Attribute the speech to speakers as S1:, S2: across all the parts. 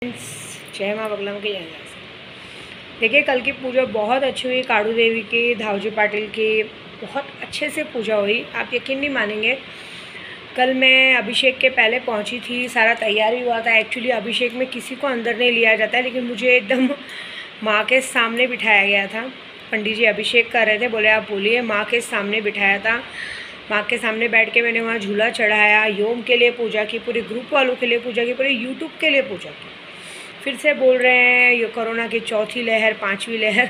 S1: जय माँ बगलाम के जय। देखिए कल की पूजा बहुत अच्छी हुई। काड़ू देवी की, धावजी पाटिल की बहुत अच्छे से पूजा हुई। आप यकीन नहीं मानेंगे, कल मैं अभिषेक के पहले पहुंची थी, सारा तैयारी हुआ था। एक्चुअली अभिषेक में किसी को अंदर नहीं लिया जाता है, लेकिन मुझे एकदम माँ के सामने बिठाया गया था। पंडित जी अभिषेक कर रहे थे, बोले आप बोलिए। माँ के सामने बिठाया था। माँ के सामने बैठ के मैंने वहाँ झूला चढ़ाया, योम के लिए पूजा की, पूरे ग्रुप वालों के लिए पूजा की, पूरे यूट्यूब के लिए पूजा की। फिर से बोल रहे हैं ये कोरोना की चौथी लहर, पांचवी लहर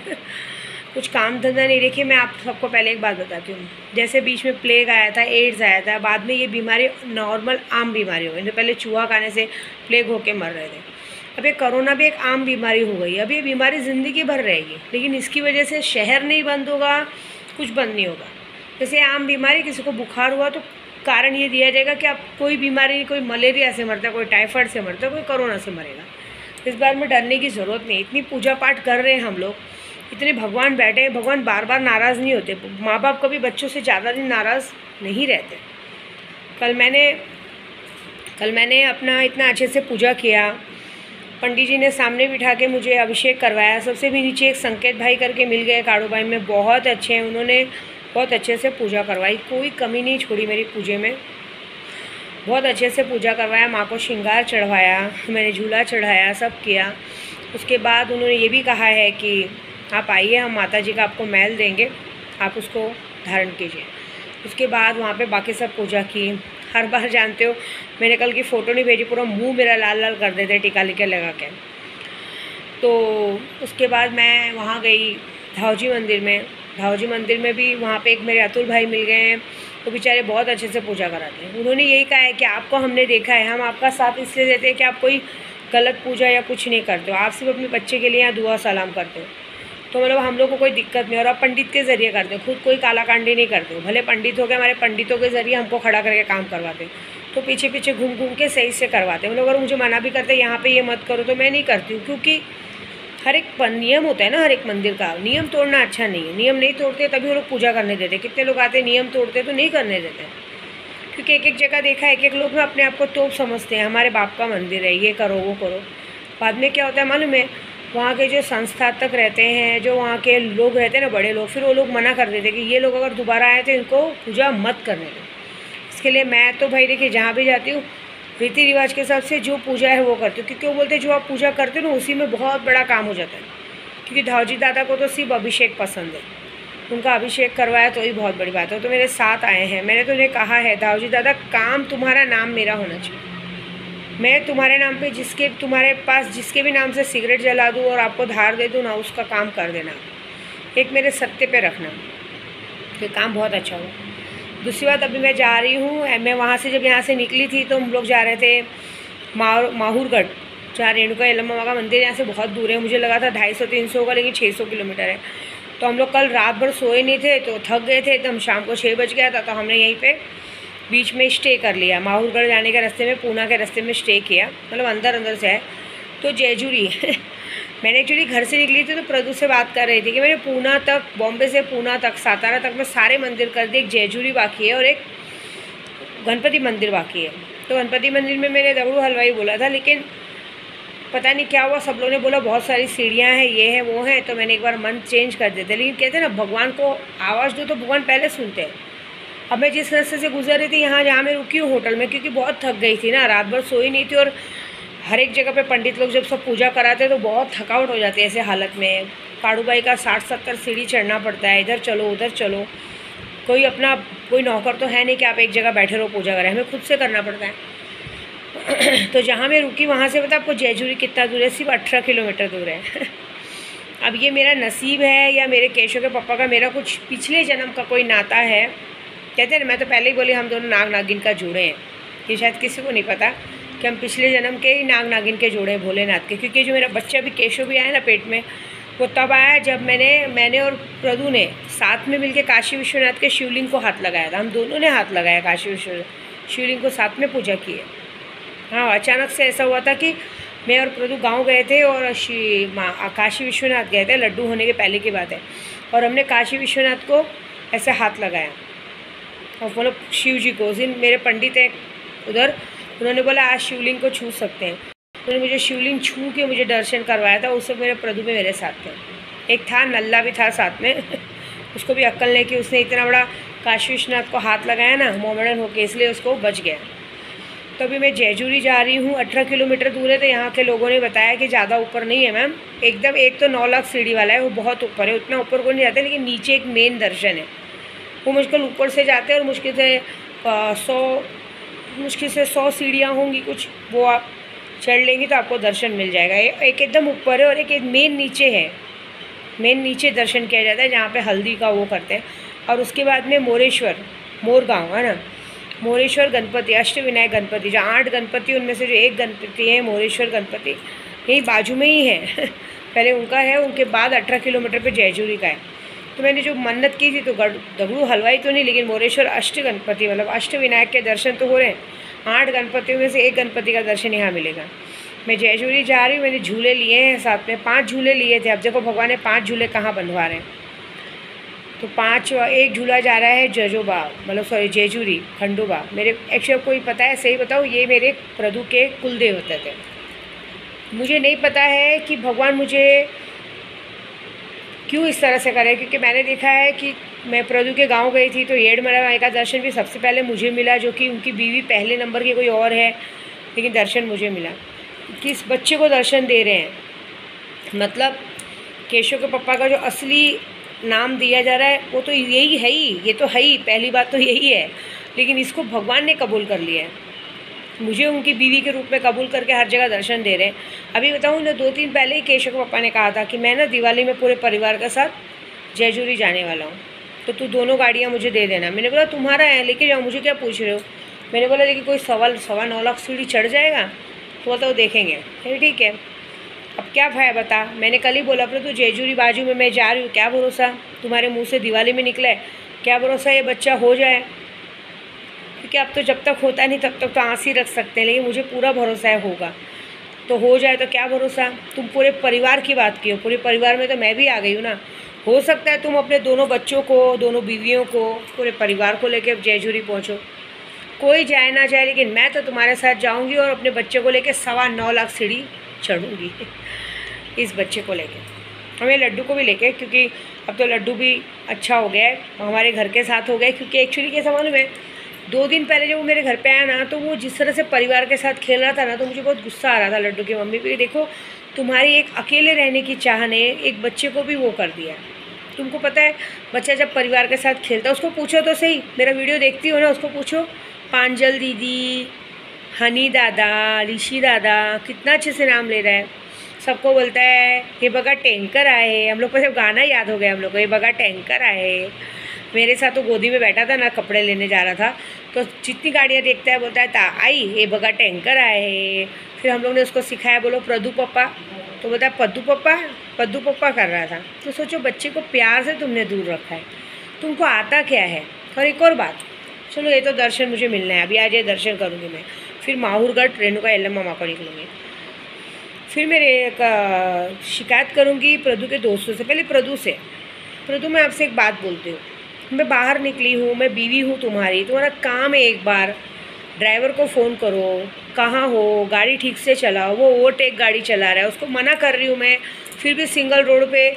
S1: कुछ काम धंधा नहीं। देखिए मैं आप सबको पहले एक बात बताती हूँ, जैसे बीच में प्लेग आया था, एड्स आया था, बाद में ये बीमारी नॉर्मल आम बीमारी हो गई। तो पहले चूहा खाने से प्लेग होके मर रहे थे, अब ये कोरोना भी एक आम बीमारी हो गई। अब ये बीमारी ज़िंदगी भर रहेगी, लेकिन इसकी वजह से शहर नहीं बंद होगा, कुछ बंद नहीं होगा। जैसे आम बीमारी, किसी को बुखार हुआ तो कारण ये दिया जाएगा कि आप कोई बीमारी, कोई मलेरिया से मरता है, कोई टाइफाइड से मरता है, कोई कोरोना से मरेगा। इस बार में डरने की ज़रूरत नहीं। इतनी पूजा पाठ कर रहे हैं हम लोग, इतने भगवान बैठे हैं, भगवान बार बार नाराज़ नहीं होते। माँ बाप कभी बच्चों से ज़्यादा दिन नाराज़ नहीं रहते। कल मैंने अपना इतना अच्छे से पूजा किया। पंडित जी ने सामने बिठा के मुझे अभिषेक करवाया। सबसे भी नीचे एक संकेत भाई करके मिल गए काड़ू भाई में, बहुत अच्छे हैं, उन्होंने बहुत अच्छे से पूजा करवाई, कोई कमी नहीं छोड़ी मेरी पूजे में। बहुत अच्छे से पूजा करवाया, माँ को श्रृंगार चढ़वाया, मैंने झूला चढ़ाया, सब किया। उसके बाद उन्होंने ये भी कहा है कि आप आइए, हम माता जी का आपको मैल देंगे, आप उसको धारण कीजिए। उसके बाद वहाँ पे बाकी सब पूजा की। हर बार जानते हो मैंने कल की फ़ोटो नहीं भेजी, पूरा मुंह मेरा लाल लाल कर देते टीका लिका लगा के। तो उसके बाद मैं वहाँ गई धावजी मंदिर में। धावजी मंदिर में भी वहाँ पे एक मेरे अतुल भाई मिल गए हैं, वो बेचारे बहुत अच्छे से पूजा कराते हैं। उन्होंने यही कहा है कि आपको हमने देखा है, हम आपका साथ इसलिए देते हैं कि आप कोई गलत पूजा या कुछ नहीं करते हो, आप सिर्फ अपने बच्चे के लिए यहाँ दुआ सलाम करते हो। तो मतलब हम लोग को कोई दिक्कत नहीं। और आप पंडित के ज़रिए करते हो, खुद कोई कालाकांडी नहीं करते हो। भले पंडित हो गए, हमारे पंडितों के ज़रिए हमको खड़ा करके काम करवाते हैं, तो पीछे पीछे घूम घूम के सही से करवाते हैं। मतलब अगर मुझे मना भी करते हैं यहाँ पे ये मत करो, तो मैं नहीं करती हूँ, क्योंकि हर एक नियम होता है ना, हर एक मंदिर का नियम तोड़ना अच्छा नहीं है। नियम नहीं तोड़ते तभी वो लोग पूजा करने देते। कितने लोग आते हैं नियम तोड़ते तो नहीं करने देते, क्योंकि एक एक जगह देखा है एक लोग ना अपने आप को तोप समझते हैं, हमारे बाप का मंदिर है, ये करो वो करो। बाद में क्या होता है मालूम है, वहाँ के जो संस्थापक रहते हैं, जो वहाँ के लोग रहते हैं ना, बड़े लोग, फिर वो लोग मना कर देते कि ये लोग अगर दोबारा आए तो इनको पूजा मत करने दो। इसके लिए मैं तो भाई देखिए जहाँ भी जाती हूँ रीति रिवाज के हिसाब से जो पूजा है वो करती हूँ, क्योंकि वो बोलते हैं जो आप पूजा करते हो ना उसी में बहुत बड़ा काम हो जाता है। क्योंकि धावजी दादा को तो सिर्फ अभिषेक पसंद है, उनका अभिषेक करवाया तो ही बहुत बड़ी बात है। तो मेरे साथ आए हैं, मैंने तो उन्हें कहा है धावजी दादा काम तुम्हारा नाम मेरा होना चाहिए, मैं तुम्हारे नाम पे तुम्हारे पास जिसके भी नाम से सिगरेट जला दूँ और आपको धार दे दूँ ना, उसका काम कर देना। एक मेरे सत्य पे रखना, ये काम बहुत अच्छा हुआ। दूसरी बात, अभी मैं जा रही हूँ, मैं वहाँ से जब यहाँ से निकली थी तो हम लोग जा रहे थे माहूरगढ़, जहाँ रेणुका यल्लम्मा का मंदिर यहाँ से बहुत दूर है। मुझे लगा था 250-300 होगा, लेकिन 600 किलोमीटर है। तो हम लोग कल रात भर सोए नहीं थे, तो थक गए थे, तो हम शाम को 6 बज गया था, तो हमने यहीं पे बीच में स्टे कर लिया। माहूरगढ़ जाने के रास्ते में, पूना के रास्ते में स्टे किया, मतलब अंदर से है। तो जयजुरी मैंने एक्चुअली घर से निकली थी तो प्रदू से बात कर रही थी कि मैंने पूना तक, बॉम्बे से पूना तक, सातारा तक मैं सारे मंदिर कर दिए। एक जयजुरी बाकी है और एक गणपति मंदिर बाकी है। तो गणपति मंदिर में मैंने दगड़ू हलवाई बोला था, लेकिन पता नहीं क्या हुआ, सब लोगों ने बोला बहुत सारी सीढ़ियाँ हैं, ये है वो है, तो मैंने एक बार मन चेंज कर देते। लेकिन कहते हैं ना, भगवान को आवाज़ दो तो भगवान पहले सुनते हैं। अब मैं जिस रास्ते से गुजर रही थी यहाँ जहाँ मैं रुकी हूँ होटल में, क्योंकि बहुत थक गई थी ना, रात भर सोई नहीं थी, और हर एक जगह पे पंडित लोग जब सब पूजा कराते हैं तो बहुत थकावट हो जाती है ऐसे हालत में। काड़ू भाई का 60-70 सीढ़ी चढ़ना पड़ता है, इधर चलो उधर चलो। कोई नौकर तो है नहीं कि आप एक जगह बैठे रहो पूजा करें, हमें खुद से करना पड़ता है। तो जहाँ मैं रुकी वहाँ से पता आपको जयजुरी कितना दूर है? सिर्फ 18 किलोमीटर दूर है। अब ये मेरा नसीब है या मेरे केशव के पापा का मेरा कुछ पिछले जन्म का कोई नाता है। कहते हैं ना, मैं तो पहले ही बोली हम दोनों नाग नागिन का जोड़े हैं। ये शायद किसी को नहीं पता कि हम पिछले जन्म के ही नाग नागिन के जोड़े हैं भोलेनाथ के। क्योंकि जो मेरा बच्चा भी केशव भी आया ना पेट में, वो तब आया जब मैंने और प्रदू ने साथ में मिलके काशी विश्वनाथ के शिवलिंग को हाथ लगाया था। हम दोनों ने हाथ लगाया काशी विश्वनाथ शिवलिंग को, साथ में पूजा की है। हाँ, अचानक से ऐसा हुआ था कि मैं और प्रदू गाँव गए थे और काशी विश्वनाथ गए थे, लड्डू होने के पहले की बात है, और हमने काशी विश्वनाथ को ऐसे हाथ लगाया और मतलब शिव जी को। उस दिन मेरे पंडित हैं उधर, उन्होंने बोला आज शिवलिंग को छू सकते हैं। उन्होंने मुझे शिवलिंग छू के मुझे दर्शन करवाया था। उस समय मेरे प्रभु में मेरे साथ थे। एक था नल्ला भी था साथ में उसको भी अक्ल नहीं कि उसने इतना बड़ा काशी विश्वनाथ को हाथ लगाया ना मोमेडन होके, इसलिए उसको बच गया। तो अभी मैं जयजूरी जा रही हूँ, 18 किलोमीटर दूर है। तो यहाँ के लोगों ने बताया कि ज़्यादा ऊपर नहीं है मैम, एकदम एक तो 9 लाख सीढ़ी वाला है, वो बहुत ऊपर है, उतना ऊपर को नहीं जाता, लेकिन नीचे एक मेन दर्शन है, वो मुश्किल ऊपर से जाते हैं और मुश्किल से 100 सीढ़ियाँ होंगी कुछ, वो आप चढ़ लेंगी तो आपको दर्शन मिल जाएगा। एक एकदम ऊपर है और एक मेन नीचे है, मेन नीचे दर्शन किया जाता है जहाँ पे हल्दी का वो करते हैं। और उसके बाद में मोरेश्वर, मोरगांव है ना, मोरेश्वर गणपति, अष्टविनायक गणपति, जो 8 गणपति उनमें से जो एक गणपति है मोरेश्वर गणपति, यही बाजू में ही है पहले उनका है, उनके बाद 18 किलोमीटर पे जयजूरी का है। तो मैंने जो मन्नत की थी तो दगड़ू हलवाई तो नहीं, लेकिन मोरेश्वर अष्ट गणपति मतलब अष्टविनायक के दर्शन तो हो रहे हैं। 8 गणपतियों में से एक गणपति का दर्शन यहाँ मिलेगा। मैं जयजूरी जा रही हूँ, मैंने झूले लिए हैं साथ में, 5 झूले लिए थे। अब देखो भगवान ने 5 झूले कहाँ बंधवा रहे हैं। तो 5, एक झूला जा रहा है जजोबा मतलब सॉरी जयजूरी खंडोबा। मेरे एक्चुअली कोई पता है, सही बताऊँ, ये मेरे प्रभु के कुल देवता थे। मुझे नहीं पता है कि भगवान मुझे क्यों इस तरह से करे, क्योंकि मैंने देखा है कि मैं प्रभु के गांव गई थी तो येड़मरा माई का दर्शन भी सबसे पहले मुझे मिला, जो कि उनकी बीवी पहले नंबर की कोई और है, लेकिन दर्शन मुझे मिला। किस बच्चे को दर्शन दे रहे हैं, मतलब केशव के पापा का जो असली नाम दिया जा रहा है वो तो यही है ही, ये तो है ही, पहली बात तो यही है, लेकिन इसको भगवान ने कबूल कर लिया है, मुझे उनकी बीवी के रूप में कबूल करके हर जगह दर्शन दे रहे हैं। अभी बताऊँ ना, 2 दिन पहले ही केशव के पापा ने कहा था कि मैं ना दिवाली में पूरे परिवार के साथ जयजूरी जाने वाला हूँ, तो तू दोनों गाड़ियाँ मुझे दे देना। मैंने बोला तुम्हारा है, लेके जाओ, मुझे क्या पूछ रहे हो। मैंने बोला लेकिन कोई 1.25 लाख सीढ़ी चढ़ जाएगा, तो बताओ देखेंगे। ठीक है, अब क्या भाई बता, मैंने कल ही बोला पर तू जयजूरी बाजू में मैं जा रही हूँ, क्या भरोसा तुम्हारे मुँह से दिवाली में निकला है, क्या भरोसा ये बच्चा हो जाए, क्योंकि अब तो जब तक होता नहीं तब तक तो आँस ही रख सकते हैं, लेकिन मुझे पूरा भरोसा है होगा, तो हो जाए तो क्या भरोसा। तुम पूरे परिवार की बात की हो, पूरे परिवार में तो मैं भी आ गई हूँ ना। हो सकता है तुम अपने दोनों बच्चों को, दोनों बीवियों को, पूरे परिवार को लेके जयजूरी पहुँचो, कोई जाए ना जाए, लेकिन मैं तो तुम्हारे साथ जाऊँगी और अपने बच्चे को लेके 9.25 लाख सीढ़ी चढ़ूँगी इस बच्चे को लेके, हमें लड्डू को भी लेके, क्योंकि अब तो लड्डू भी अच्छा हो गया है, हमारे घर के साथ हो गया है। क्योंकि एक्चुअली कैसा मालूम है, 2 दिन पहले जब वो मेरे घर पे आया ना, तो वो जिस तरह से परिवार के साथ खेल रहा था ना, तो मुझे बहुत गुस्सा आ रहा था लड्डू की मम्मी पे। देखो तुम्हारी एक अकेले रहने की चाह ने एक बच्चे को भी वो कर दिया। तुमको पता है बच्चा जब परिवार के साथ खेलता है, उसको पूछो तो सही, मेरा वीडियो देखती हो ना, उसको पूछो, पांजल दीदी, हनी दादा, ऋषि दादा, कितना अच्छे से नाम ले रहा है, सबको बोलता है ये बगा टैंकर आए। हम लोग को सिर्फ गाना याद हो गया हम लोग को, ये बगा टैंकर आए। मेरे साथ तो गोदी में बैठा था ना, कपड़े लेने जा रहा था, तो जितनी गाड़ियाँ देखता है बोलता है ता आई ये बगा टैंकर आए। फिर हम लोग ने उसको सिखाया, बोलो प्रदू पप्पा, तो बोलता है पद्दू पप्पा कर रहा था। तो सोचो बच्चे को प्यार से तुमने दूर रखा है, तुमको आता क्या है। और एक और बात, चलो ये तो दर्शन मुझे मिलना है, अभी आज ये दर्शन करूँगी मैं, फिर माहूरगढ़ रेणुका यल्लम्मा माँ को निकलूँगी, फिर मैं शिकायत करूँगी प्रदू के दोस्तों से, पहले प्रदू से। प्रदू मैं आपसे एक बात बोलती हूँ, मैं बाहर निकली हूँ, मैं बीवी हूँ तुम्हारी, तुम्हारा काम है एक बार ड्राइवर को फ़ोन करो, कहाँ हो, गाड़ी ठीक से चलाओ। वो ओवरटेक गाड़ी चला रहा है, उसको मना कर रही हूँ मैं, फिर भी सिंगल रोड पे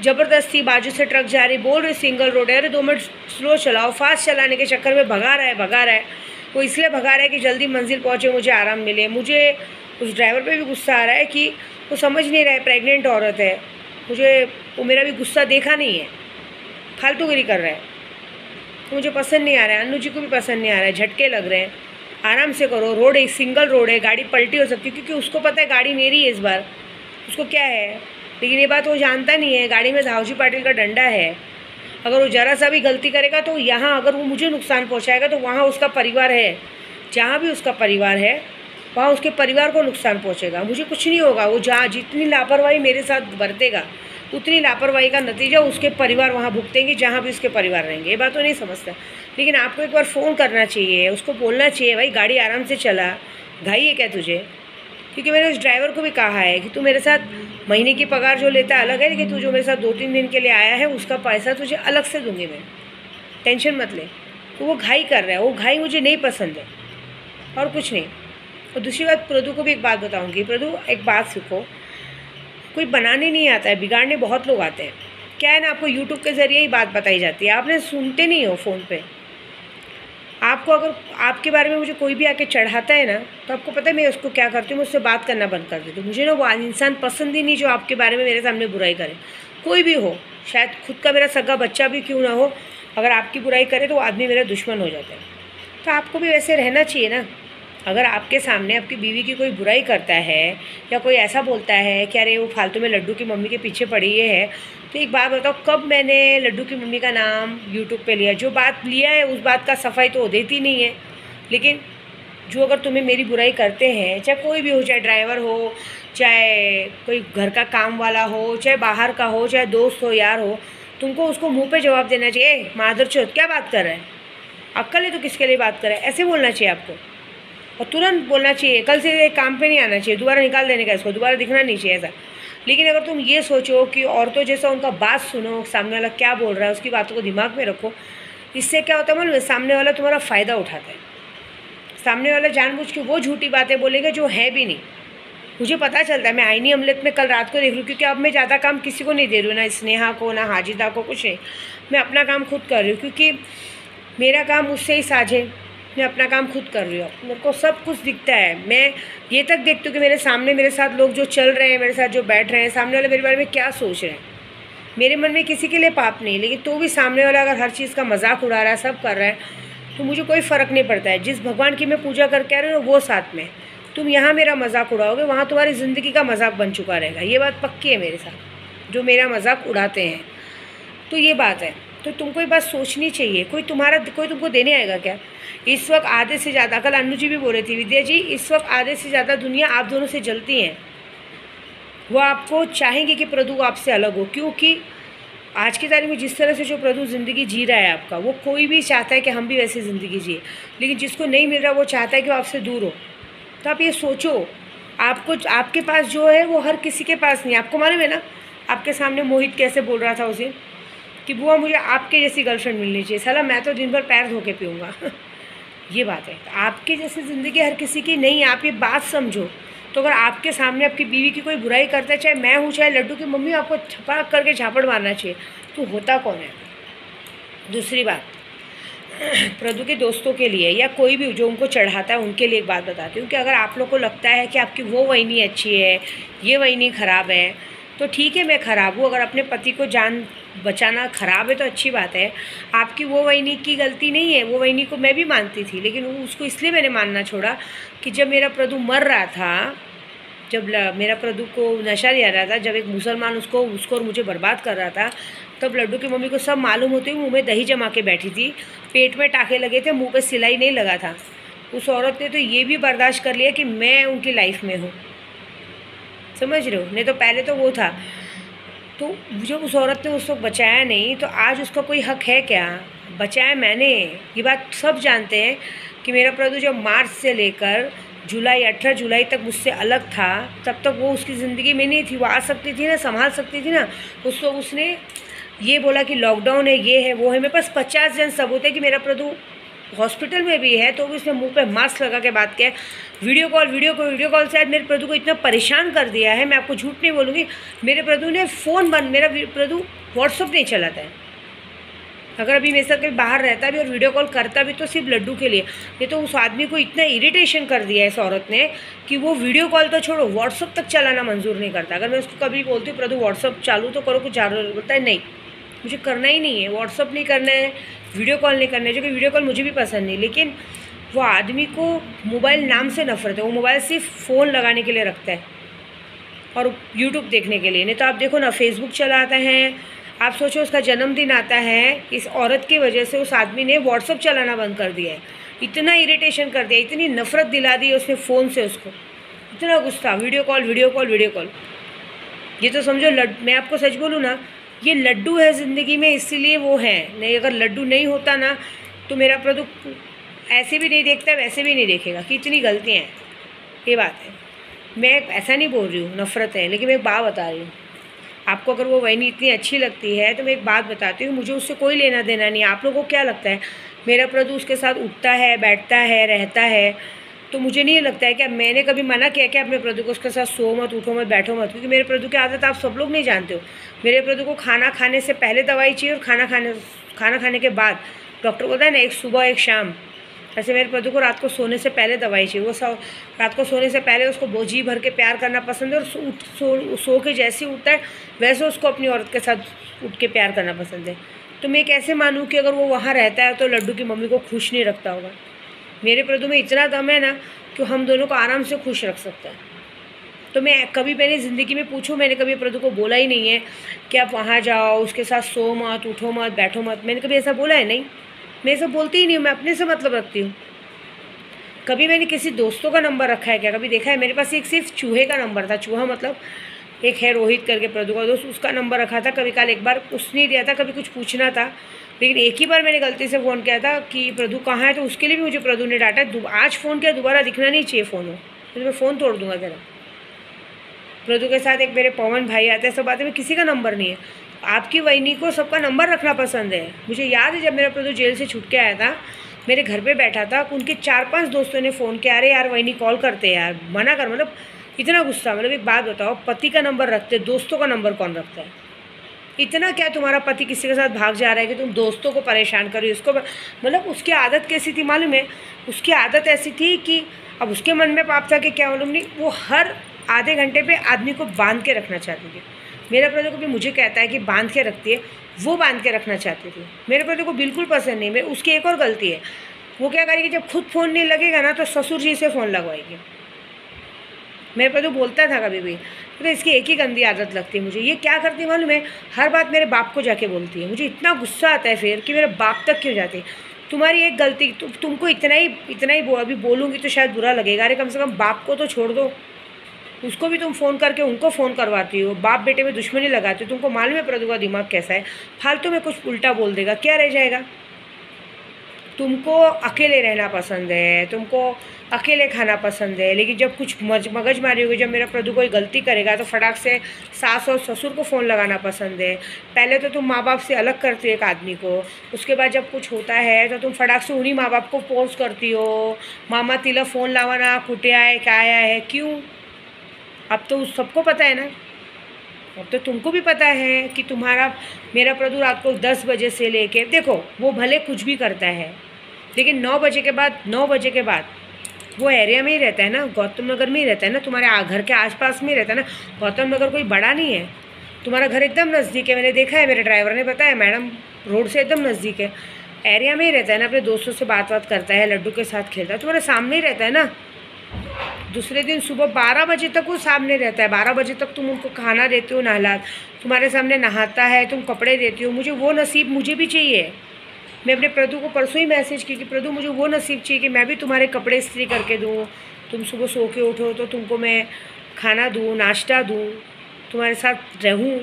S1: ज़बरदस्ती बाजू से ट्रक जा रही, बोल रही सिंगल रोड है, अरे 2 मिनट स्लो चलाओ। फास्ट चलाने के चक्कर में भगा रहा है। वो इसलिए भगा रहा है कि जल्दी मंजिल पहुँचे, मुझे आराम मिले। मुझे उस ड्राइवर पे भी गुस्सा आ रहा है कि वो समझ नहीं रहा है, प्रेग्नेंट औरत है, मुझे वो मेरा भी गुस्सा देखा नहीं है, फालतूगिरी कर रहा है, तो मुझे पसंद नहीं आ रहा है। अन्नू जी को भी पसंद नहीं आ रहा है, झटके लग रहे हैं। आराम से करो, रोड एक सिंगल रोड है, गाड़ी पलटी हो सकती है, क्योंकि उसको पता है गाड़ी मेरी है इस बार, उसको क्या है, लेकिन ये बात वो जानता नहीं है, गाड़ी में धावजी पाटिल का डंडा है। अगर वो ज़रा सा भी गलती करेगा तो यहाँ अगर वो मुझे नुकसान पहुँचाएगा तो वहाँ उसका परिवार है, जहाँ भी उसका परिवार है वहाँ उसके परिवार को नुकसान पहुँचेगा, मुझे कुछ नहीं होगा। वो जहाँ जितनी लापरवाही मेरे साथ बरतेगा उतनी लापरवाही का नतीजा उसके परिवार वहाँ भुगतेंगे, जहाँ भी उसके परिवार रहेंगे। ये बात तो नहीं समझता, लेकिन आपको एक बार फ़ोन करना चाहिए, उसको बोलना चाहिए भाई गाड़ी आराम से चला, घाई है क्या तुझे। क्योंकि मैंने उस ड्राइवर को भी कहा है कि तू मेरे साथ महीने की पगार जो लेता है अलग है, लेकिन तू जो मेरे साथ 2-3 दिन के लिए आया है उसका पैसा तुझे अलग से दूँगी मैं, टेंशन मत ले। तो वो घाई कर रहा है, वो घाई मुझे नहीं पसंद है और कुछ नहीं। और दूसरी बात, प्रदू को भी एक बात बताऊंगी। प्रदू, एक बात सीखो, कोई बनाने नहीं आता है, बिगाड़ने बहुत लोग आते हैं। क्या है ना, आपको यूट्यूब के ज़रिए ही बात बताई जाती है, आपने सुनते नहीं हो फ़ोन पे। आपको अगर आपके बारे में मुझे कोई भी आके चढ़ाता है ना, तो आपको पता है मैं उसको क्या करती हूँ, मैं उससे बात करना बंद कर देती हूँ। मुझे ना वो इंसान पसंद ही नहीं जो आपके बारे में मेरे सामने बुराई करे, कोई भी हो, शायद खुद का मेरा सगा बच्चा भी क्यों ना हो, अगर आपकी बुराई करे तो वो आदमी मेरा दुश्मन हो जाता है। तो आपको भी वैसे रहना चाहिए ना। अगर आपके सामने आपकी बीवी की कोई बुराई करता है या कोई ऐसा बोलता है कि अरे वो फालतू में लड्डू की मम्मी के पीछे पड़ी है, तो एक बात बताओ, कब मैंने लड्डू की मम्मी का नाम यूट्यूब पे लिया? जो बात लिया है उस बात का सफाई तो देती नहीं है। लेकिन जो अगर तुम्हें मेरी बुराई करते हैं, चाहे कोई भी हो, चाहे ड्राइवर हो, चाहे कोई घर का काम वाला हो, चाहे बाहर का हो, चाहे दोस्त हो, यार हो, तुमको उसको मुँह पे जवाब देना चाहिए, मादरचोद क्या बात कर रहे हैं, अक्ल है तो किसके लिए बात कर रहे हैं, ऐसे बोलना चाहिए आपको। और तुरंत बोलना चाहिए, कल से काम पे नहीं आना चाहिए, दोबारा निकाल देने का, इसको दोबारा दिखना नहीं चाहिए ऐसा। लेकिन अगर तुम ये सोचो कि औरतों जैसा उनका बात सुनो, सामने वाला क्या बोल रहा है उसकी बातों को दिमाग में रखो, इससे क्या होता है मालूम है, सामने वाला तुम्हारा फ़ायदा उठाता है। सामने वाला जानबूझ के वो झूठी बातें बोलेगा जो है भी नहीं। मुझे पता चलता है, मैं आईनी अमलेट में कल रात को देख रही हूँ, क्योंकि अब मैं ज़्यादा काम किसी को नहीं दे रही हूँ, ना स्नेहा को, ना हाजिदा को, कुछ नहीं। मैं अपना काम खुद कर रही हूँ, क्योंकि मेरा काम मुझसे ही साझे, मैं अपना काम खुद कर रही हूँ। मेरे को सब कुछ दिखता है, मैं ये तक देखती हूँ कि मेरे सामने मेरे साथ लोग जो चल रहे हैं, मेरे साथ जो बैठ रहे हैं, सामने वाले मेरे बारे में क्या सोच रहे हैं। मेरे मन में किसी के लिए पाप नहीं, लेकिन तो भी सामने वाला अगर हर चीज़ का मजाक उड़ा रहा है, सब कर रहा है, तो मुझे कोई फ़र्क नहीं पड़ता है। जिस भगवान की मैं पूजा करके आ रही हूँ वो साथ में, तुम यहाँ मेरा मजाक उड़ाओगे, वहाँ तुम्हारी ज़िंदगी का मजाक बन चुका रहेगा। ये बात पक्की है मेरे साथ, जो मेरा मजाक उड़ाते हैं। तो ये बात है, तो तुमको ये बात सोचनी चाहिए। कोई तुमको देने आएगा क्या? इस वक्त आधे से ज़्यादा, कल अन्नू जी भी बोल रही थी, विद्या जी, इस वक्त आधे से ज़्यादा दुनिया आप दोनों से जलती हैं। वो आपको चाहेंगे कि प्रदू आपसे अलग हो, क्योंकि आज की तारीख में जिस तरह से जो प्रदू ज़िंदगी जी रहा है आपका, वो कोई भी चाहता है कि हम भी वैसी ज़िंदगी जिए, लेकिन जिसको नहीं मिल रहा वो चाहता है कि वो आपसे दूर हो। तो आप ये सोचो, आपको आपके पास जो है वो हर किसी के पास नहीं। आपको मालूम है ना, आपके सामने मोहित कैसे बोल रहा था उसे कि बुआ मुझे आपके जैसी गर्लफ्रेंड मिलनी चाहिए, साला मैं तो दिन भर पैर धो के पीऊँगा। ये बात है, आपकी जैसी ज़िंदगी हर किसी की नहीं। आप ये बात समझो। तो अगर आपके सामने आपकी बीवी की कोई बुराई करता है, चाहे मैं हूँ चाहे लड्डू की मम्मी, आपको छपाक करके झापड़ मारना चाहिए। तो होता कौन है? दूसरी बात, प्रदू के दोस्तों के लिए या कोई भी जो उनको चढ़ाता है उनके लिए एक बात बताती हूँ कि अगर आप लोग को लगता है कि आपकी वो वहीनी अच्छी है, ये वहीनी ख़राब है, तो ठीक है, मैं ख़राब हूँ। अगर अपने पति को जान बचाना ख़राब है तो अच्छी बात है। आपकी वो वहीनी की गलती नहीं है, वो वहीनी को मैं भी मानती थी, लेकिन उसको इसलिए मैंने मानना छोड़ा कि जब मेरा प्रदू मर रहा था, जब मेरा प्रदू को नशा दिया रहा था, जब एक मुसलमान उसको और मुझे बर्बाद कर रहा था, तब लड्डू की मम्मी को सब मालूम होते हुए मुँह में दही जमा के बैठी थी, पेट में टाँके लगे थे, मुँह पे सिलाई नहीं लगा था। उस औरत ने तो ये भी बर्दाश्त कर लिया कि मैं उनकी लाइफ में हूँ, समझ रहे हो? नहीं तो पहले तो वो था। तो जब उस औरत ने उसको बचाया नहीं, तो आज उसका कोई हक है क्या? बचाया मैंने, ये बात सब जानते हैं कि मेरा प्रदू जब मार्च से लेकर जुलाई 18 जुलाई तक मुझसे अलग था, तब तक वो उसकी ज़िंदगी में नहीं थी। वो आ सकती थी ना, संभाल सकती थी ना। उसने ये बोला कि लॉकडाउन है, ये है, वो है। मेरे पास 50 जन सबूत है कि मेरा प्रदू हॉस्पिटल में भी है, तो भी उसने मुंह पे मास्क लगा के बात किया। वीडियो कॉल से आज मेरे प्रदू को इतना परेशान कर दिया है, मैं आपको झूठ नहीं बोलूँगी। मेरे प्रदू ने फ़ोन बंद, मेरा प्रदू व्हाट्सअप नहीं चलाता है। अगर अभी मेरे साथ कहीं बाहर रहता भी और वीडियो कॉल करता भी तो सिर्फ लड्डू के लिए। ये तो उस आदमी को इतना इरिटेशन कर दिया है इस औरत ने कि वो वीडियो कॉल तो छोड़ो, व्हाट्सअप तक चलाना मंजूर नहीं करता। अगर मैं उसको कभी बोलती हूँ प्रदू व्हाट्सअप चालू तो करो, कुछ ज़्यादा बोलता है नहीं, मुझे करना ही नहीं है, व्हाट्सअप नहीं करना है, वीडियो कॉल नहीं करना है, जो कि वीडियो कॉल मुझे भी पसंद नहीं। लेकिन वो आदमी को मोबाइल नाम से नफरत है। वो मोबाइल सिर्फ फ़ोन लगाने के लिए रखता है और यूट्यूब देखने के लिए। नहीं तो आप देखो ना, फेसबुक चलाता है। आप सोचो उसका जन्मदिन आता है, इस औरत की वजह से उस आदमी ने व्हाट्सअप चलाना बंद कर दिया है। इतना इरिटेशन कर दिया, इतनी नफ़रत दिला दी उसने फ़ोन से उसको, इतना गुस्सा, वीडियो कॉल। ये तो समझो मैं आपको सच बोलूँ ना, ये लड्डू है ज़िंदगी में, इसीलिए वो है। नहीं, अगर लड्डू नहीं होता ना तो मेरा प्रदू ऐसे भी नहीं देखता, वैसे भी नहीं देखेगा कि इतनी गलतियाँ हैं। ये बात है, मैं ऐसा नहीं बोल रही हूँ नफ़रत है, लेकिन मैं एक बात बता रही हूँ आपको। अगर वो वहीनी इतनी अच्छी लगती है तो मैं एक बात बताती हूँ, मुझे उससे कोई लेना देना नहीं। आप लोगों को क्या लगता है मेरा प्रदू उसके साथ उठता है, बैठता है, रहता है, तो मुझे नहीं लगता है कि मैंने कभी मना किया कि अपने प्रदू को उसके साथ सो मत, उठो मत, बैठो मत, क्योंकि मेरे प्रदू की आदत आप सब लोग नहीं जानते हो। मेरे प्रदू को खाना खाने से पहले दवाई चाहिए और खाना खाने के बाद। डॉक्टर बोलता है ना, एक सुबह एक शाम। ऐसे मेरे प्रदू को रात को सोने से पहले दवाई चाहिए। वो रात को सोने से पहले उसको बोझी भर के प्यार करना पसंद है, और सो के जैसे उठता है वैसे उसको अपनी औरत के साथ उठ के प्यार करना पसंद है। तो मैं कैसे मानूँ कि अगर वो वहाँ रहता है तो लड्डू की मम्मी को खुश नहीं रखता होगा। मेरे प्रदू में इतना दम है ना कि हम दोनों को आराम से खुश रख सकता है। तो मैं कभी मैंने ज़िंदगी में पूछूं, मैंने कभी प्रदू को बोला ही नहीं है कि आप वहाँ जाओ, उसके साथ सो मत, उठो मत, बैठो मत। मैंने कभी ऐसा बोला है? नहीं, मैं ऐसा बोलती ही नहीं हूँ। मैं अपने से मतलब रखती हूँ। कभी मैंने किसी दोस्तों का नंबर रखा है क्या? कभी देखा है? मेरे पास एक सिर्फ चूहे का नंबर था। चूहा मतलब एक है रोहित करके प्रदू का दोस्त, उसका नंबर रखा था। कभी कल एक बार उसने दिया था, कभी कुछ पूछना था। लेकिन एक ही बार मैंने गलती से फ़ोन किया था कि प्रदू कहाँ है, तो उसके लिए भी मुझे प्रदू ने डांटा। आज फ़ोन किया, दोबारा दिखना नहीं चाहिए फ़ोन हो, तो मैं फ़ोन तोड़ दूँगा तेरा। प्रदू के साथ एक मेरे पवन भाई आते हैं, सब बातें में किसी का नंबर नहीं है। आपकी वहीनी को सबका नंबर रखना पसंद है। मुझे याद है जब मेरा प्रदू जेल से छूट के आया था, मेरे घर पे बैठा था, उनके 4-5 दोस्तों ने फ़ोन किया, अरे यार वहीनी कॉल करते हैं यार, मना कर। मतलब इतना गुस्सा। मतलब एक बात बताओ, पति का नंबर रखते, दोस्तों का नंबर कौन रखता है? इतना क्या तुम्हारा पति किसी के साथ भाग जा रहा है कि तुम दोस्तों को परेशान करो, उसको मतलब उसकी आदत कैसी थी मालूम है? उसकी आदत ऐसी थी कि अब उसके मन में पाप था कि क्या मालूम नहीं, वो हर आधे घंटे पे आदमी को बांध के रखना चाहती थी। मेरा प्रदू को भी मुझे कहता है कि बांध के रखती है, वो बांध के रखना चाहती थी। मेरे प्रदू को बिल्कुल पसंद नहीं। मैं उसकी एक और गलती है, वो क्या करेगी, जब खुद फ़ोन नहीं लगेगा ना तो ससुर जी से फ़ोन लगवाएगी। मेरे प्रदू बोलता था कभी भी, तो इसकी एक ही गंदी आदत लगती है मुझे। ये क्या करती है मालूम है? हर बात मेरे बाप को जाके बोलती है। मुझे इतना गुस्सा आता है फिर कि मेरे बाप तक क्यों जाती है। तुम्हारी एक गलती, तुमको इतना ही अभी बोलूँगी तो शायद बुरा लगेगा। अरे कम से कम बाप को तो छोड़ दो, उसको भी तुम फ़ोन करके उनको फ़ोन करवाती हो। बाप बेटे में दुश्मनी लगाती हो। तुमको मालूम है प्रदू का दिमाग कैसा है? फालतू में कुछ उल्टा बोल देगा, क्या रह जाएगा? तुमको अकेले रहना पसंद है, तुमको अकेले खाना पसंद है, लेकिन जब कुछ मगजमारी होगी, जब मेरा प्रदू कोई गलती करेगा तो फटाक से सास और ससुर को फ़ोन लगाना पसंद है। पहले तो तुम माँ बाप से अलग करती हो एक आदमी को, उसके बाद जब कुछ होता है तो तुम फटाक से उन्हीं माँ बाप को फोर्स करती हो, मामा तिला फ़ोन लावाना, कुटिया है, क्या आया है, क्यों? अब तो सबको पता है ना, अब तो तुमको भी पता है कि मेरा प्रदू रात को 10 बजे से लेके, देखो वो भले कुछ भी करता है, लेकिन 9 बजे के बाद वो एरिया में ही रहता है ना, गौतम नगर में ही रहता है ना, तुम्हारे घर के आसपास में ही रहता है ना। गौतम नगर कोई बड़ा नहीं है, तुम्हारा घर एकदम नज़दीक है। मैंने देखा है, मेरे ड्राइवर ने बताया, मैडम रोड से एकदम नज़दीक है, एरिया में ही रहता है ना। अपने दोस्तों से बात करता है, लड्डू के साथ खेलता है, तुम्हारे सामने ही रहता है ना। दूसरे दिन सुबह 12 बजे तक वो सामने रहता है। 12 बजे तक तुम उनको खाना देते हो, नहला, तुम्हारे सामने नहाता है, तुम कपड़े देती हो। मुझे वो नसीब मुझे भी चाहिए। मैं अपने प्रदू को परसों ही मैसेज की कि प्रदू मुझे वो नसीब चाहिए कि मैं भी तुम्हारे कपड़े इस्त्री करके दूँ, तुम सुबह सो के उठो तो तुमको मैं खाना दूँ, नाश्ता दूँ, तुम्हारे साथ रहूँ।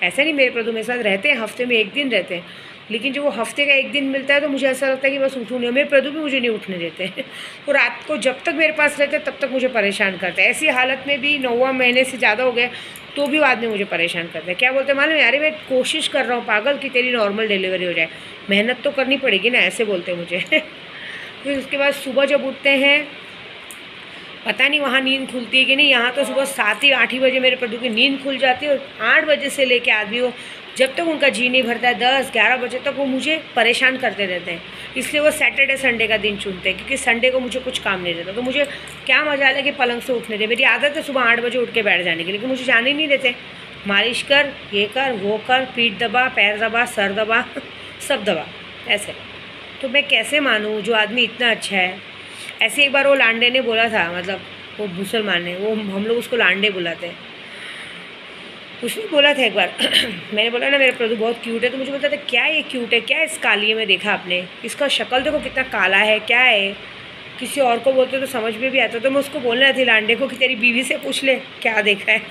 S1: ऐसा नहीं मेरे प्रदू मेरे साथ रहते हैं, हफ्ते में 1 दिन रहते हैं, लेकिन जब वो हफ्ते का 1 दिन मिलता है तो मुझे ऐसा लगता है कि बस उठूँ नहीं। मेरे प्रदू भी मुझे नहीं उठने देते हैं। वो रात को जब तक मेरे पास रहते तब तक मुझे परेशान करते हैं। ऐसी हालत में भी 9वां महीने से ज़्यादा हो गया तो भी बाद में मुझे परेशान करते हैं। क्या बोलते हैं मालूम है? अरे मैं कोशिश कर रहा हूँ पागल कि तेरी नॉर्मल डिलीवरी हो जाए, मेहनत तो करनी पड़ेगी ना, ऐसे बोलते हैं मुझे। फिर उसके बाद सुबह जब उठते हैं, पता नहीं वहाँ नींद खुलती है कि नहीं। यहाँ तो सुबह 7 ही 8 ही बजे मेरे प्रदू की नींद खुल जाती है, और 8 बजे से लेके आदमी वो जब तक उनका जी नहीं भरता है 10-11 बजे तक वो मुझे परेशान करते रहते हैं। इसलिए वो सैटरडे संडे का दिन चुनते हैं, क्योंकि संडे को मुझे कुछ काम नहीं रहता। तो मुझे क्या मजा है कि पलंग से उठने दे। मेरी आदत है सुबह 8 बजे उठ के बैठ जाने की, लेकिन मुझे जाने ही नहीं देते। मालिश कर, ये कर, वो कर, पीठ दबा, पैर दबा, सर दबा, सब दबा, ऐसे। तो मैं कैसे मानूँ जो आदमी इतना अच्छा है। ऐसे एक बार वो लांडे ने बोला था, मतलब वो मुसलमान ने, वो हम लोग उसको लांडे बुलाते हैं, उसने बोला था एक बार। मैंने बोला ना मेरा प्रदू बहुत क्यूट है, तो मुझे बोलता था क्या ये क्यूट है, क्या इस कालिए में देखा आपने, इसका शक्ल देखो कितना काला है, क्या है। किसी और को बोलते तो समझ में भी आता। तो मैं उसको बोलना थी लांडे को कि तेरी बीवी से पूछ ले क्या देखा है।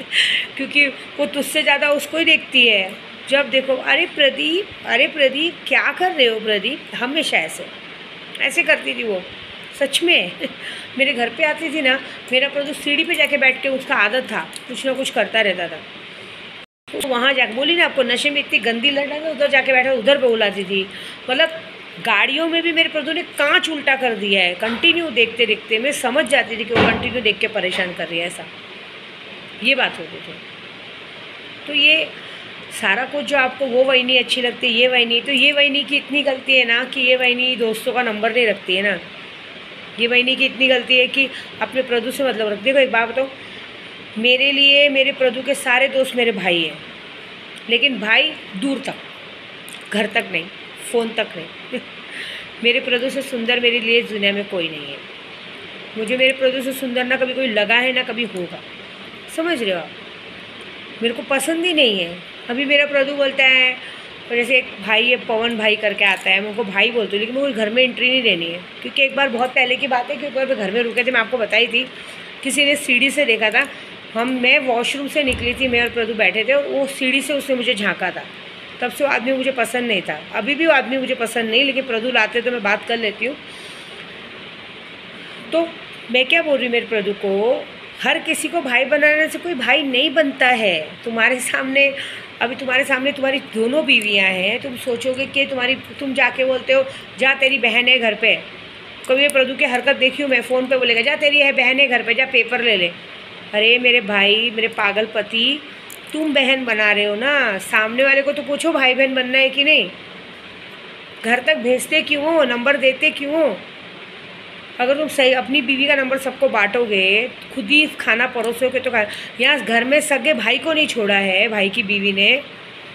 S1: क्योंकि वो तुझसे ज़्यादा उसको ही देखती है जब देखो। अरे प्रदीप क्या कर रहे हो प्रदीप, हमेशा ऐसे करती थी वो, सच में। मेरे घर पे आती थी ना, मेरा प्रदू सीढ़ी पे जाके बैठ के, उसका आदत था कुछ ना कुछ करता रहता था। तो वहाँ जाके बोली ना आपको, नशे में इतनी गंदी लड़ना था, उधर जाके बैठा, उधर पे बुलाती थी। मतलब गाड़ियों में भी मेरे प्रदू ने कांच उल्टा कर दिया है कंटिन्यू देखते देखते। मैं समझ जाती थी कि वो कंटिन्यू देख के परेशान कर रही है, ऐसा ये बात होती थी। तो ये सारा कुछ जो आपको वो वहीनी अच्छी लगती है, ये वहीनी, तो ये वहीनी की इतनी गलती है ना कि ये वहीनी दोस्तों का नंबर नहीं रखती है ना। ये वहीनी की इतनी गलती है कि अपने प्रदू से मतलब रख। देखो एक बात बताओ, मेरे लिए मेरे प्रदू के सारे दोस्त मेरे भाई हैं, लेकिन भाई दूर तक, घर तक नहीं, फ़ोन तक नहीं। मेरे प्रदू से सुंदर मेरे लिए इस दुनिया में कोई नहीं है। मुझे मेरे प्रदू से सुंदर ना कभी कोई लगा है ना कभी होगा, समझ रहे हो आप? मेरे को पसंद ही नहीं है। अभी मेरा प्रदू बोलता है, और जैसे एक भाई है पवन भाई करके आता है, मैं उनको भाई बोलती हूँ, लेकिन मुझे घर में एंट्री नहीं देनी है। क्योंकि एक बार बहुत पहले की बात है कि एक बार घर में रुके थे, मैं आपको बताई थी, किसी ने सीढ़ी से देखा था। मैं वॉशरूम से निकली थी, मैं और प्रदू बैठे थे, और वो सीढ़ी से उसने मुझे झाँका था। तब से वो आदमी मुझे पसंद नहीं था। अभी भी वो आदमी मुझे पसंद नहीं, लेकिन प्रदू लाते तो मैं बात कर लेती हूँ। तो मैं क्या बोल रही हूँ मेरे प्रदू को, हर किसी को भाई बनाने से कोई भाई नहीं बनता है। तुम्हारे सामने अभी तुम्हारे सामने तुम्हारी दोनों बीवियाँ हैं, तुम सोचोगे कि तुम जाके बोलते हो जा तेरी बहन है घर पे। कभी प्रदू की हरकत देखी हूँ मैं, फ़ोन पे बोलेगा जा तेरी है बहन है घर पे, जा पेपर ले ले। अरे मेरे भाई, मेरे पागल पति, तुम बहन बना रहे हो ना, सामने वाले को तो पूछो भाई बहन बनना है कि नहीं। घर तक भेजते क्यों हो, नंबर देते क्यों हो? अगर तुम सही अपनी बीवी का नंबर सबको बांटोगे, खुद ही खाना परोसोगे तो यहाँ घर में सगे भाई को नहीं छोड़ा है, भाई की बीवी ने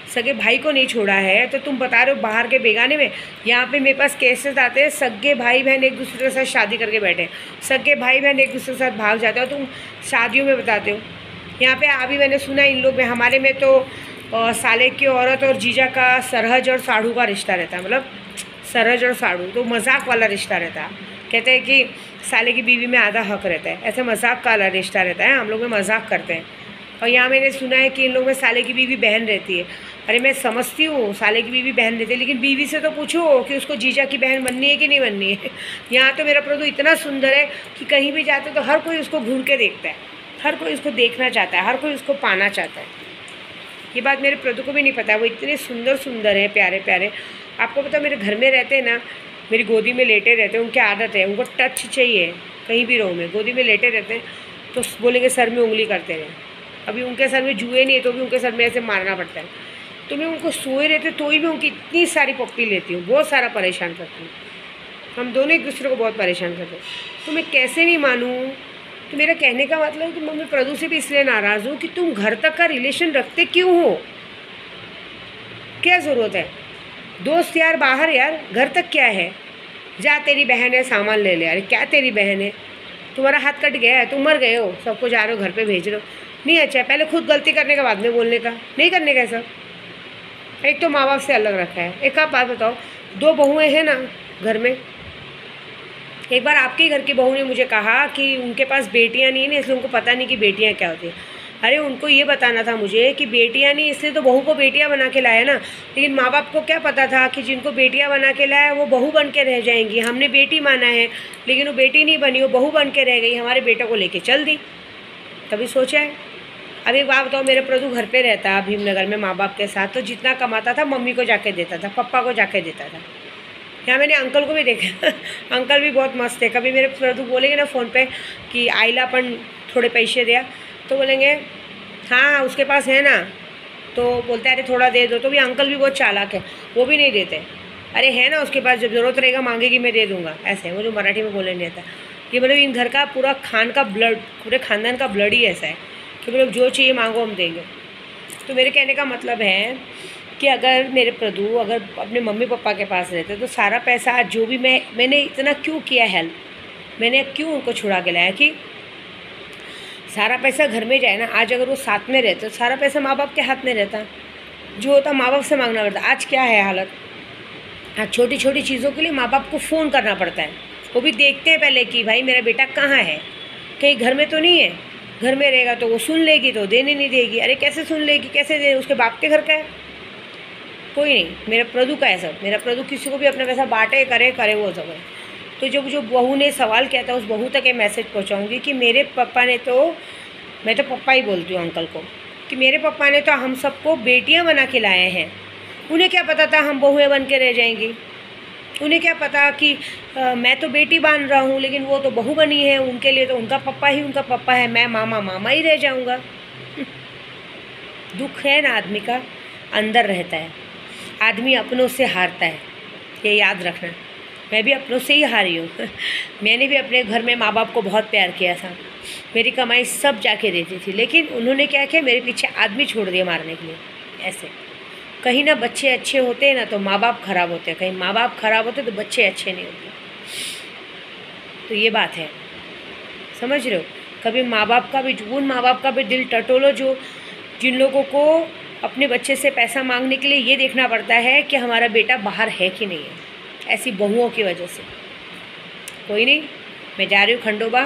S1: सगे भाई को नहीं छोड़ा है, तो तुम बता रहे हो बाहर के बेगाने में। यहाँ पे मेरे पास केसेस आते हैं, सगे भाई बहन एक दूसरे के साथ शादी करके बैठे, सगे भाई बहन एक दूसरे के साथ भाग जाते हो, तुम शादियों में बताते हो। यहाँ पे अभी मैंने सुना इन लोग में, हमारे में तो साले की औरत और जीजा का सरहज और साढ़ू का रिश्ता रहता है, मतलब सरहज और साढ़ू, तो मजाक वाला रिश्ता रहता है। कहते हैं कि साले की बीवी में आधा हक रहता है, ऐसे मजाक वाला रिश्ता रहता है, हम लोग में मजाक करते हैं। और यहाँ मैंने सुना है कि इन लोग में साले की बीवी बहन रहती है। अरे मैं समझती हूँ साले की बीवी बहन रहती है, लेकिन बीवी से तो पूछो कि उसको जीजा की बहन बननी है कि नहीं बननी है। यहाँ तो मेरा प्रदू इतना सुंदर है कि कहीं भी जाते तो हर कोई उसको घूर के देखता है, हर कोई उसको देखना चाहता है, हर कोई उसको पाना चाहता है। ये बात मेरे प्रदू को भी नहीं पता, वो इतने सुंदर सुंदर है, प्यारे प्यारे। आपको पता मेरे घर में रहते हैं ना, मेरी गोदी में लेटे रहते हैं, उनकी आदत है, उनको टच चाहिए कहीं भी रहो, में गोदी में लेटे रहते हैं तो बोलेंगे सर में उंगली करते रहे। अभी उनके सर में जुए नहीं है तो भी उनके सर में ऐसे मारना पड़ता है। तो मैं उनको सोए रहते तो ही मैं उनकी इतनी सारी पप्पी लेती हूँ, बहुत सारा परेशान करती हूँ। हम दोनों एक दूसरे को बहुत परेशान करते हैं, तो मैं कैसे नहीं मानूँ। तो मेरा कहने का मतलब है कि मैं प्रदू से भी इसलिए नाराज़ हूँ कि तुम घर तक का रिलेशन रखते क्यों हो, क्या ज़रूरत है? दोस्त यार बाहर, यार घर तक क्या है? जा तेरी बहन है सामान ले ले। अरे क्या तेरी बहन है, तुम्हारा हाथ कट गया है, तुम मर गए हो, सबको जा रहे हो घर पे भेज रहे हो, नहीं अच्छा है। पहले खुद गलती करने के बाद में बोलने का, नहीं करने का सब। एक तो माँ बाप से अलग रखा है। एक आप बात बताओ, दो बहुएँ हैं ना घर में, एक बार आपके घर की बहू ने मुझे कहा कि उनके पास बेटियां नहीं है इसलिए उनको पता नहीं कि बेटियां क्या होती हैं। अरे उनको ये बताना था मुझे कि बेटियां नहीं इसलिए तो बहू को बेटियां बना के लाया ना, लेकिन माँ बाप को क्या पता था कि जिनको बेटियां बना के लाया वो बहू बन के रह जाएंगी। हमने बेटी माना है, लेकिन वो बेटी नहीं बनी, वो बहू बन के रह गई, हमारे बेटा को लेके चल दी। तभी सोचा है। अब एक बात बताओ, मेरे प्रदू घर पे रहता भीमनगर में माँ बाप के साथ, तो जितना कमाता था मम्मी को जाके देता था, पप्पा को जाके देता था। यहाँ मैंने अंकल को भी देखा अंकल भी बहुत मस्त है। कभी मेरे प्रदू बोलेंगे ना फ़ोन पे कि आइलापन थोड़े पैसे दिया, तो बोलेंगे हाँ उसके पास है ना, तो बोलते हैं अरे थोड़ा दे दो। तो भी अंकल भी बहुत चालाक है, वो भी नहीं देते। अरे है ना उसके पास, जब ज़रूरत रहेगा मांगेगी मैं दे दूँगा, ऐसे मुझे मराठी में बोलने नहीं आता। ये मतलब इन घर का पूरा खान का ब्लड, पूरे ख़ानदान का ब्लड ही ऐसा है कि मतलब जो चाहिए मांगो हम देंगे। तो मेरे कहने का मतलब है कि अगर मेरे प्रदू अगर अपने मम्मी पापा के पास रहते तो सारा पैसा आज जो भी मैंने इतना क्यों किया हेल्प, मैंने क्यों उनको छुड़ा के लाया कि सारा पैसा घर में जाए ना। आज अगर वो साथ में रहते तो सारा पैसा माँ बाप के हाथ में रहता, जो होता माँ बाप से मांगना पड़ता। आज क्या है हालत, आज छोटी छोटी चीज़ों के लिए माँ बाप को फ़ोन करना पड़ता है। वो भी देखते हैं पहले कि भाई मेरा बेटा कहाँ है, कहीं घर में तो नहीं है। घर में रहेगा तो वो सुन लेगी तो देने नहीं देगी। अरे कैसे सुन लेगी, कैसे दे, उसके बाप के घर का है, कोई नहीं। मेरा प्रदू का है सब, मेरा प्रदू किसी को भी अपना पैसा बांटे करे वो सब है। तो जब जो बहू ने सवाल किया था उस बहू तक ये मैसेज पहुंचाऊंगी कि मेरे पापा ने तो, मैं तो पापा ही बोलती हूँ अंकल को, कि मेरे पापा ने तो हम सबको बेटियां बना के लाए हैं। उन्हें क्या पता था हम बहुएं बन के रह जाएंगी। उन्हें क्या पता कि मैं तो बेटी बन रहा हूँ, लेकिन वो तो बहू बनी है, उनके लिए तो उनका पप्पा ही उनका पप्पा है, मैं मामा ही रह जाऊँगा। दुख है ना आदमी का, अंदर रहता है। आदमी अपनों से हारता है, ये याद रखना। मैं भी अपनों से ही हारी हूँ। मैंने भी अपने घर में माँ बाप को बहुत प्यार किया था, मेरी कमाई सब जाके देती थी, लेकिन उन्होंने क्या किया, मेरे पीछे आदमी छोड़ दिया मारने के लिए। ऐसे कहीं ना बच्चे अच्छे होते हैं ना तो माँ बाप खराब होते हैं, कहीं माँ बाप खराब होते तो बच्चे अच्छे नहीं होते। तो ये बात है, समझ रहे हो। कभी माँ बाप का भी, उन माँ बाप का भी दिल टटोलो जो जिन लोगों को अपने बच्चे से पैसा मांगने के लिए ये देखना पड़ता है कि हमारा बेटा बाहर है कि नहीं है, ऐसी बहुओं की वजह से। कोई नहीं, मैं जा रही हूँ खंडोबा।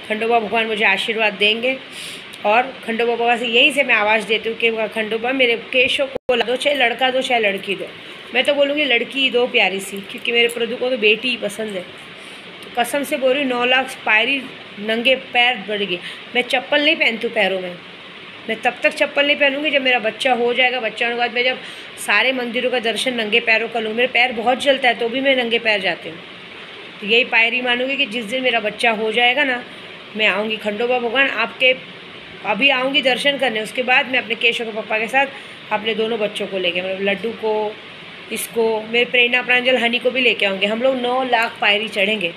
S1: खंडोबा भगवान मुझे आशीर्वाद देंगे, और खंडोबा बाबा से यहीं से मैं आवाज़ देती हूँ कि खंडोबा मेरे केशों को ला दो, चाहे लड़का दो चाहे लड़की दो। मैं तो बोलूँगी लड़की दो प्यारी सी, क्योंकि मेरे प्रभु को तो बेटी ही पसंद है। तो कसम से बोल रही हूँ, 9 लाख पायरी नंगे पैर बढ़ गई। मैं चप्पल नहीं पहनती हूँ पैरों में, मैं तब तक चप्पल नहीं पहनूंगी जब मेरा बच्चा हो जाएगा। बच्चा होने के बाद मैं जब सारे मंदिरों का दर्शन नंगे पैरों का लूँ। मेरे पैर बहुत जलता है तो भी मैं नंगे पैर जाती हूँ। तो यही पायरी मानूंगी कि जिस दिन मेरा बच्चा हो जाएगा ना, मैं आऊँगी खंडोबा भगवान आपके, अभी आऊँगी दर्शन करने। उसके बाद मैं अपने केशव के पापा के साथ अपने दोनों बच्चों को लेके, मतलब लड्डू को, इसको, मेरे प्रेरणा प्रांजल हनी को भी लेके आऊँगी। हम लोग 9 लाख पायरी चढ़ेंगे।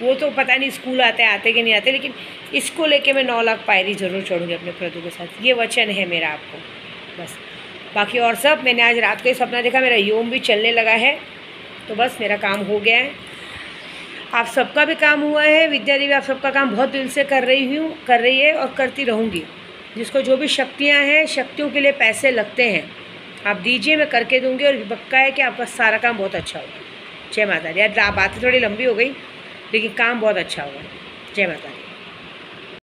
S1: वो तो पता नहीं स्कूल आते कि नहीं आते, लेकिन इसको लेके मैं 9 लाख पायरी ज़रूर चढ़ूँगी अपने प्रभु के साथ। ये वचन है मेरा आपको, बस। बाकी और सब, मैंने आज रात को ही सपना देखा, मेरा योम भी चलने लगा है, तो बस मेरा काम हो गया है। आप सबका भी काम हुआ है। विद्या देवी आप सबका काम बहुत दिल से कर रही है और करती रहूँगी। जिसको जो भी शक्तियाँ हैं, शक्तियों के लिए पैसे लगते हैं, आप दीजिए, मैं करके दूँगी, और पक्का है कि आपका सारा काम बहुत अच्छा होगा। जय माता दी। यार बातें थोड़ी लंबी हो गई, लेकिन काम बहुत अच्छा होगा। जय माता दी।